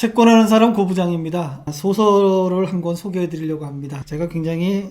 채권하는 사람 고부장입니다. 소설을 한 권 소개해 드리려고 합니다. 제가 굉장히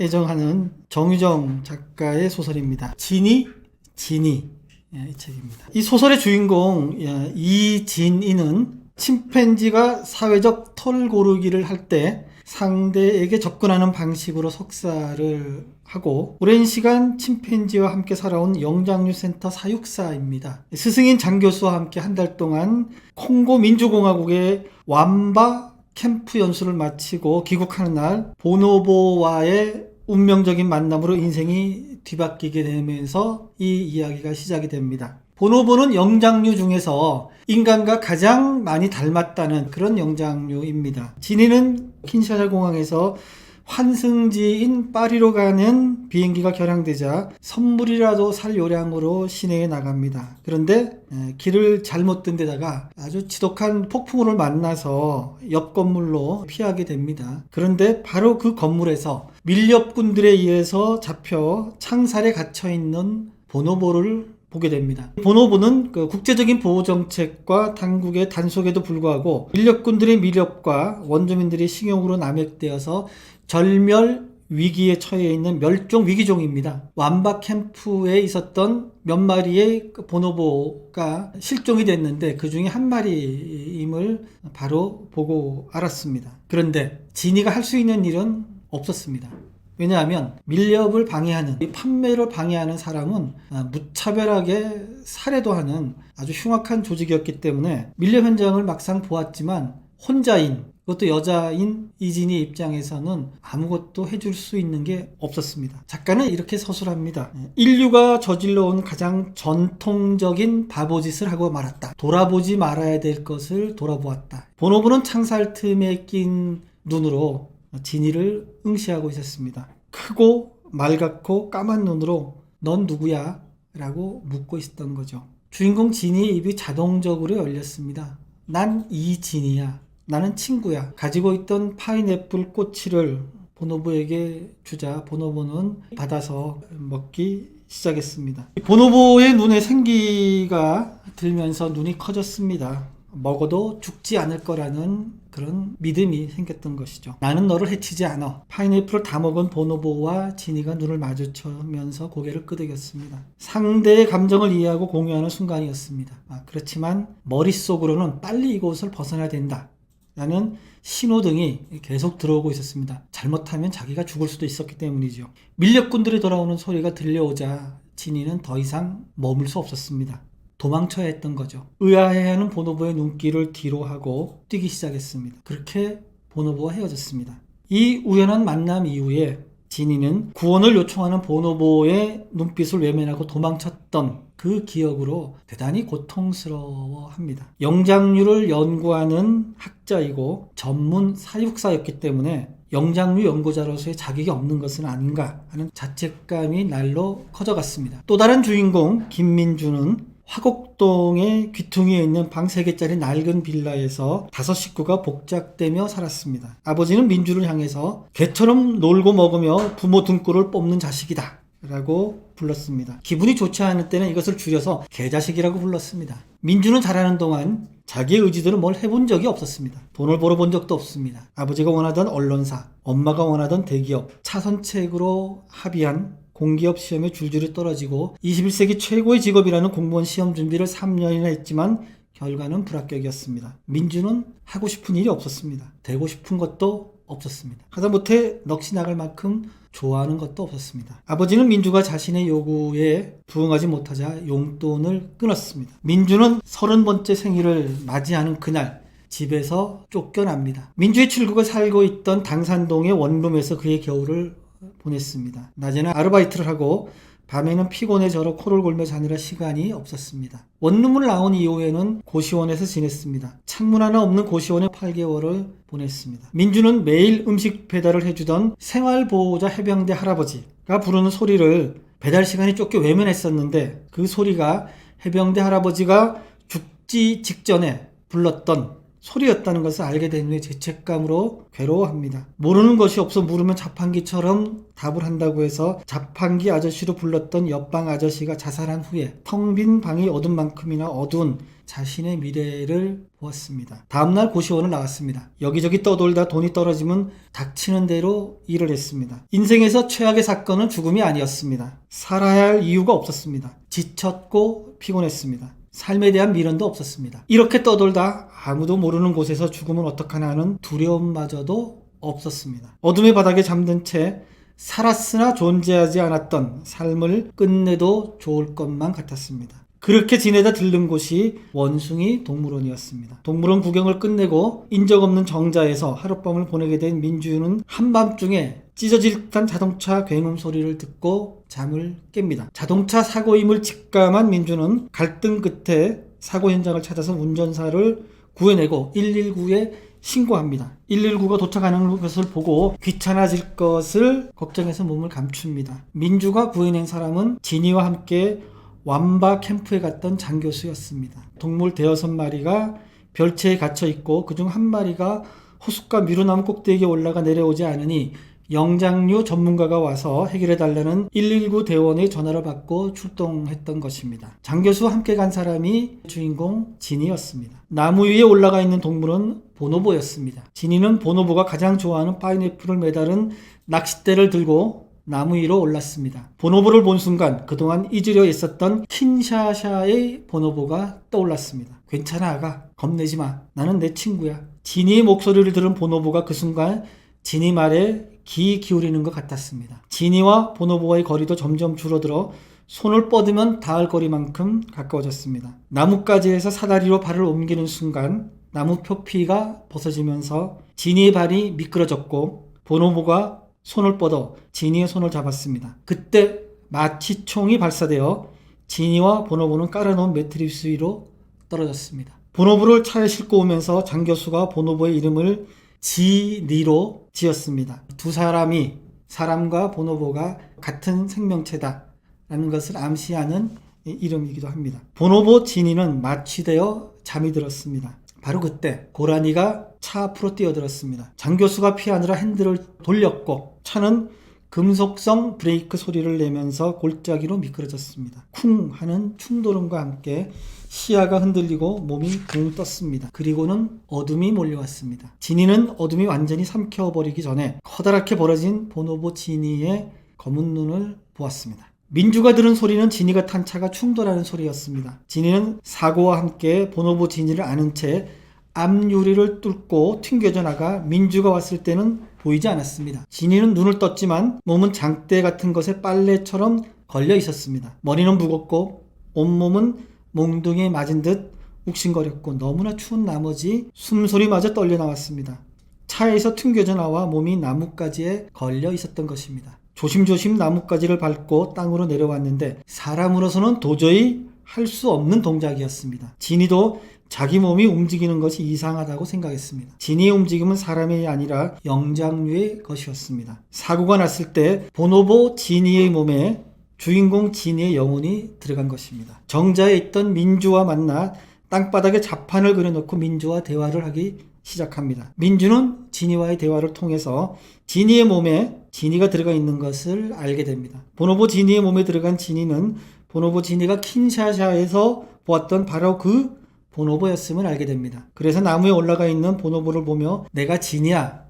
애정하는 정유정 작가의 소설입니다. 진이 이 책입니다. 이 소설의 주인공 이진이는 침팬지가 사회적 털 고르기를 할 때 상대에게 접근하는 방식으로 석사를 하고 오랜 시간 침팬지와 함께 살아온 영장류센터 사육사입니다. 스승인 장 교수와 함께 한 달 동안 콩고 민주공화국의 완바 캠프 연수를 마치고 귀국하는 날 보노보와의 운명적인 만남으로 인생이 뒤바뀌게 되면서 이 이야기가 시작이 됩니다. 보노보는 영장류 중에서 인간과 가장 많이 닮았다는 그런 영장류입니다. 진이는 킨샤사 공항에서 환승지인 파리로 가는 비행기가 결항되자 선물이라도 살 요량으로 시내에 나갑니다. 그런데 길을 잘못 든 데다가 아주 지독한 폭풍우를 만나서 옆 건물로 피하게 됩니다. 그런데 바로 그 건물에서 밀렵꾼들에 의해서 잡혀 창살에 갇혀있는 보노보를 보게 됩니다. 보노보는 국제적인 보호정책과 당국의 단속에도 불구하고 밀렵꾼들의 밀렵과 원주민들의 식용으로 남획되어서 절멸 위기에 처해 있는 멸종 위기종입니다. 완바 캠프에 있었던 몇 마리의 보노보가 실종이 됐는데 그 중에 한 마리임을 바로 보고 알았습니다. 그런데 진이가 할 수 있는 일은 없었습니다. 왜냐하면 밀렵을 방해하는, 판매를 방해하는 사람은 무차별하게 살해도 하는 아주 흉악한 조직이었기 때문에 밀렵 현장을 막상 보았지만 혼자인, 그것도 여자인 이진이 입장에서는 아무것도 해줄 수 있는 게 없었습니다. 작가는 이렇게 서술합니다. 인류가 저질러온 가장 전통적인 바보짓을 하고 말았다. 돌아보지 말아야 될 것을 돌아보았다. 보노보는 창살 틈에 낀 눈으로 진이를 응시하고 있었습니다. 크고 맑고 까만 눈으로 넌 누구야? 라고 묻고 있었던 거죠. 주인공 진이의 입이 자동적으로 열렸습니다. 난 이진이야. 나는 친구야. 가지고 있던 파인애플 꼬치를 보노보에게 주자 보노보는 받아서 먹기 시작했습니다. 보노보의 눈에 생기가 들면서 눈이 커졌습니다. 먹어도 죽지 않을 거라는 그런 믿음이 생겼던 것이죠. 나는 너를 해치지 않아. 파인애플을 다 먹은 보노보와 진이가 눈을 마주치면서 고개를 끄덕였습니다. 상대의 감정을 이해하고 공유하는 순간이었습니다. 그렇지만 머릿속으로는 빨리 이곳을 벗어나야 된다 라는 신호등이 계속 들어오고 있었습니다. 잘못하면 자기가 죽을 수도 있었기 때문이죠. 밀렵꾼들이 돌아오는 소리가 들려오자 진이는 더 이상 머물 수 없었습니다. 도망쳐야 했던 거죠. 의아해하는 보노보의 눈길을 뒤로 하고 뛰기 시작했습니다. 그렇게 보노보와 헤어졌습니다. 이 우연한 만남 이후에 진이는 구원을 요청하는 보노보의 눈빛을 외면하고 도망쳤던 그 기억으로 대단히 고통스러워합니다. 영장류를 연구하는 학자이고 전문 사육사였기 때문에 영장류 연구자로서의 자격이 없는 것은 아닌가 하는 자책감이 날로 커져갔습니다. 또 다른 주인공 김민주는 화곡동의 귀퉁이에 있는 방 3개짜리 낡은 빌라에서 5 식구가 복작대며 살았습니다. 아버지는 민주를 향해서 개처럼 놀고 먹으며 부모 등골을 뽑는 자식이다 라고 불렀습니다. 기분이 좋지 않을 때는 이것을 줄여서 개자식이라고 불렀습니다. 민주는 자라는 동안 자기의 의지대로 뭘 해본 적이 없었습니다. 돈을 벌어본 적도 없습니다. 아버지가 원하던 언론사, 엄마가 원하던 대기업, 차선책으로 합의한 공기업 시험에 줄줄이 떨어지고 21세기 최고의 직업이라는 공무원 시험 준비를 3년이나 했지만 결과는 불합격이었습니다. 민주는 하고 싶은 일이 없었습니다. 되고 싶은 것도 없었습니다. 하다못해 넋이 나갈 만큼 좋아하는 것도 없었습니다. 아버지는 민주가 자신의 요구에 부응하지 못하자 용돈을 끊었습니다. 민주는 30번째 생일을 맞이하는 그날 집에서 쫓겨납니다. 민주의 출국을 살고 있던 당산동의 원룸에서 그의 겨울을 보냈습니다. 낮에는 아르바이트를 하고 밤에는 피곤해 절어 코를 골며 자느라 시간이 없었습니다. 원룸을 나온 이후에는 고시원에서 지냈습니다. 창문 하나 없는 고시원에 8개월을 보냈습니다. 민주는 매일 음식 배달을 해주던 생활보호자 해병대 할아버지가 부르는 소리를 배달 시간이 쫓겨 외면했었는데 그 소리가 해병대 할아버지가 죽지 직전에 불렀던 소리였다는 것을 알게 된 후에 죄책감으로 괴로워합니다. 모르는 것이 없어 물으면 자판기처럼 답을 한다고 해서 자판기 아저씨로 불렀던 옆방 아저씨가 자살한 후에 텅 빈 방이 어둠 만큼이나 어두운 자신의 미래를 보았습니다. 다음날 고시원을 나왔습니다. 여기저기 떠돌다 돈이 떨어지면 닥치는 대로 일을 했습니다. 인생에서 최악의 사건은 죽음이 아니었습니다. 살아야 할 이유가 없었습니다. 지쳤고 피곤했습니다. 삶에 대한 미련도 없었습니다. 이렇게 떠돌다 아무도 모르는 곳에서 죽으면 어떡하나 하는 두려움마저도 없었습니다. 어둠의 바닥에 잠든 채 살았으나 존재하지 않았던 삶을 끝내도 좋을 것만 같았습니다. 그렇게 지내다 들른 곳이 원숭이 동물원이었습니다. 동물원 구경을 끝내고 인적 없는 정자에서 하룻밤을 보내게 된 민주는 한밤중에 찢어질 듯한 자동차 굉음 소리를 듣고 잠을 깹니다. 자동차 사고임을 직감한 민주는 갈등 끝에 사고 현장을 찾아서 운전사를 구해내고 119에 신고합니다. 119가 도착하는 것을 보고 귀찮아질 것을 걱정해서 몸을 감춥니다. 민주가 구해낸 사람은 진이와 함께 완바 캠프에 갔던 장 교수였습니다. 동물 5마리가 별채에 갇혀있고 그중 1마리가 호숫가 미루나무 꼭대기에 올라가 내려오지 않으니 영장류 전문가가 와서 해결해달라는 119 대원의 전화를 받고 출동했던 것입니다. 장 교수와 함께 간 사람이 주인공 진이었습니다. 나무 위에 올라가 있는 동물은 보노보였습니다. 진이는 보노보가 가장 좋아하는 파인애플을 매달은 낚싯대를 들고 나무 위로 올랐습니다. 보노보를 본 순간 그동안 잊으려 했었던 킨샤샤의 보노보가 떠올랐습니다. 괜찮아 아가, 겁내지 마. 나는 내 친구야. 진이의 목소리를 들은 보노보가 그 순간 진이 말에 귀 기울이는 것 같았습니다. 진이와 보노보와의 거리도 점점 줄어들어 손을 뻗으면 닿을 거리만큼 가까워졌습니다. 나뭇가지에서 사다리로 발을 옮기는 순간 나무 표피가 벗어지면서 진이의 발이 미끄러졌고 보노보가 손을 뻗어 진이의 손을 잡았습니다. 그때 마취총이 발사되어 진이와 보노보는 깔아놓은 매트리스 위로 떨어졌습니다. 보노보를 차에 싣고 오면서 장 교수가 보노보의 이름을 지니로 지었습니다. 두 사람이 사람과 보노보가 같은 생명체다라는 것을 암시하는 이름이기도 합니다. 보노보 지니는 마취되어 잠이 들었습니다. 바로 그때 고라니가 차 앞으로 뛰어들었습니다. 장 교수가 피하느라 핸들을 돌렸고 차는 금속성 브레이크 소리를 내면서 골짜기로 미끄러졌습니다. 쿵 하는 충돌음과 함께 시야가 흔들리고 몸이 붕 떴습니다. 그리고는 어둠이 몰려왔습니다. 진이는 어둠이 완전히 삼켜버리기 전에 커다랗게 벌어진 보노보 진이의 검은 눈을 보았습니다. 민주가 들은 소리는 진이가 탄 차가 충돌하는 소리였습니다. 진이는 사고와 함께 보노보 진이를 아는 채 앞유리를 뚫고 튕겨져 나가 민주가 왔을 때는 보이지 않았습니다. 진이는 눈을 떴지만 몸은 장대 같은 것에 빨래처럼 걸려 있었습니다. 머리는 무겁고 온몸은 몽둥이에 맞은 듯 욱신거렸고 너무나 추운 나머지 숨소리마저 떨려 나왔습니다. 차에서 튕겨져 나와 몸이 나뭇가지에 걸려 있었던 것입니다. 조심조심 나뭇가지를 밟고 땅으로 내려왔는데 사람으로서는 도저히 할 수 없는 동작이었습니다. 진이도 자기 몸이 움직이는 것이 이상하다고 생각했습니다. 진이의 움직임은 사람이 아니라 영장류의 것이었습니다. 사고가 났을 때 보노보 진이의 몸에 주인공 진이의 영혼이 들어간 것입니다. 정자에 있던 민주와 만나 땅바닥에 자판을 그려놓고 민주와 대화를 하기 시작합니다. 민주는 진이와의 대화를 통해서 진이의 몸에 진이가 들어가 있는 것을 알게 됩니다. 보노보 진이의 몸에 들어간 진이는 보노보 진이가 킨샤샤에서 보았던 바로 그 보노보였음을 알게 됩니다. 그래서 나무에 올라가 있는 보노보를 보며 내가 진이야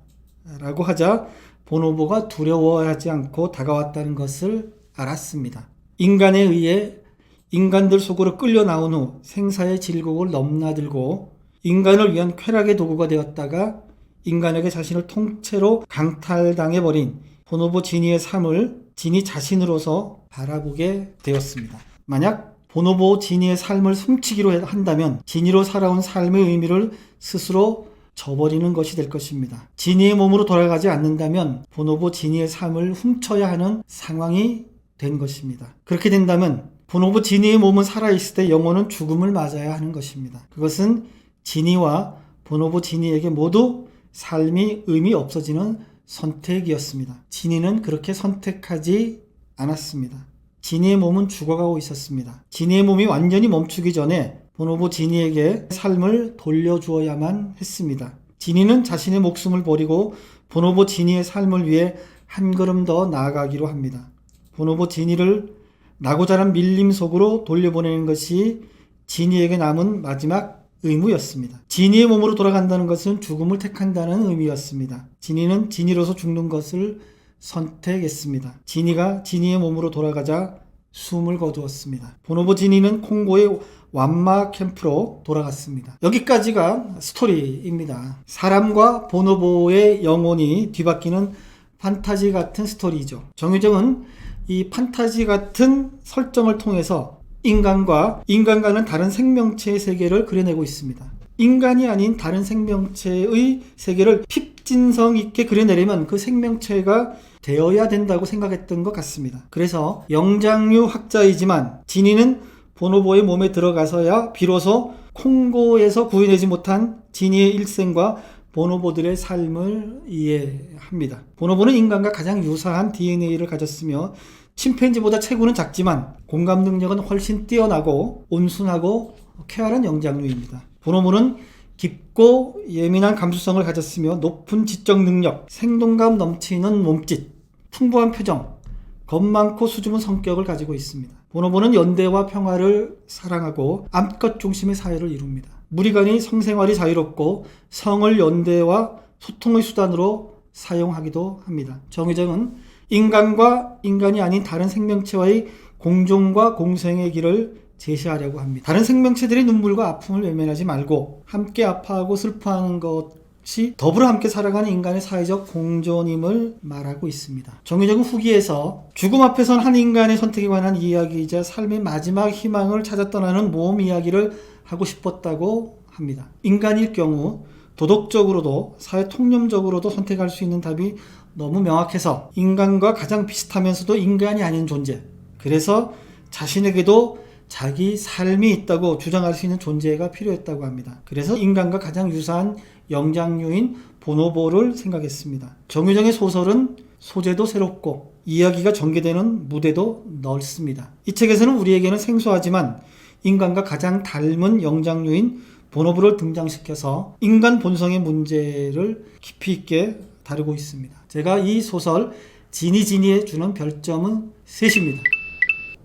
라고 하자 보노보가 두려워하지 않고 다가왔다는 것을 알았습니다. 인간에 의해 인간들 속으로 끌려 나온 후 생사의 질곡을 넘나들고 인간을 위한 쾌락의 도구가 되었다가 인간에게 자신을 통째로 강탈당해버린 보노보 진이의 삶을 진이 자신으로서 바라보게 되었습니다. 만약 보노보 진이의 삶을 훔치기로 한다면 진이로 살아온 삶의 의미를 스스로 저버리는 것이 될 것입니다. 진이의 몸으로 돌아가지 않는다면 보노보 진이의 삶을 훔쳐야 하는 상황이 된 것입니다. 그렇게 된다면 보노보 진이의 몸은 살아있을 때 영혼은 죽음을 맞아야 하는 것입니다. 그것은 진이와 보노보 진이에게 모두 삶이 의미 없어지는 선택이었습니다. 진이는 그렇게 선택하지 않았습니다. 진이의 몸은 죽어가고 있었습니다. 진이의 몸이 완전히 멈추기 전에 보노보 지니에게 삶을 돌려주어야만 했습니다. 지니는 자신의 목숨을 버리고 보노보 지니의 삶을 위해 한 걸음 더 나아가기로 합니다. 보노보 지니를 나고 자란 밀림 속으로 돌려보내는 것이 지니에게 남은 마지막 의무였습니다. 지니의 몸으로 돌아간다는 것은 죽음을 택한다는 의미였습니다. 지니는 지니로서 죽는 것을 선택했습니다. 지니가 지니의 몸으로 돌아가자 숨을 거두었습니다. 보노보 지니는 콩고의 완마 캠프로 돌아갔습니다. 여기까지가 스토리입니다. 사람과 보노보의 영혼이 뒤바뀌는 판타지 같은 스토리죠. 정유정은 이 판타지 같은 설정을 통해서 인간과는 다른 생명체의 세계를 그려내고 있습니다. 인간이 아닌 다른 생명체의 세계를 핍진성 있게 그려내려면 그 생명체가 되어야 된다고 생각했던 것 같습니다. 그래서 영장류 학자이지만 지니는 보노보의 몸에 들어가서야 비로소 콩고에서 구해내지 못한 지니의 일생과 보노보들의 삶을 이해합니다. 보노보는 인간과 가장 유사한 DNA를 가졌으며 침팬지보다 체구는 작지만 공감 능력은 훨씬 뛰어나고 온순하고 쾌활한 영장류입니다. 보노보는 깊고 예민한 감수성을 가졌으며 높은 지적 능력, 생동감 넘치는 몸짓, 풍부한 표정, 겁 많고 수줍은 성격을 가지고 있습니다. 보노보는 연대와 평화를 사랑하고 암컷 중심의 사회를 이룹니다. 무리간이 성생활이 자유롭고 성을 연대와 소통의 수단으로 사용하기도 합니다. 정의정은 인간과 인간이 아닌 다른 생명체와의 공존과 공생의 길을 제시하려고 합니다. 다른 생명체들의 눈물과 아픔을 외면하지 말고 함께 아파하고 슬퍼하는 것이 더불어 함께 살아가는 인간의 사회적 공존임을 말하고 있습니다. 정의적은 후기에서 죽음 앞에 선 한 인간의 선택에 관한 이야기이자 삶의 마지막 희망을 찾아 떠나는 모험 이야기를 하고 싶었다고 합니다. 인간일 경우 도덕적으로도 사회 통념적으로도 선택할 수 있는 답이 너무 명확해서 인간과 가장 비슷하면서도 인간이 아닌 존재, 그래서 자신에게도 자기 삶이 있다고 주장할 수 있는 존재가 필요했다고 합니다. 그래서 인간과 가장 유사한 영장류인 보노보를 생각했습니다. 정유정의 소설은 소재도 새롭고 이야기가 전개되는 무대도 넓습니다. 이 책에서는 우리에게는 생소하지만 인간과 가장 닮은 영장류인 보노보를 등장시켜서 인간 본성의 문제를 깊이 있게 다루고 있습니다. 제가 이 소설 지니에 주는 별점은 3입니다.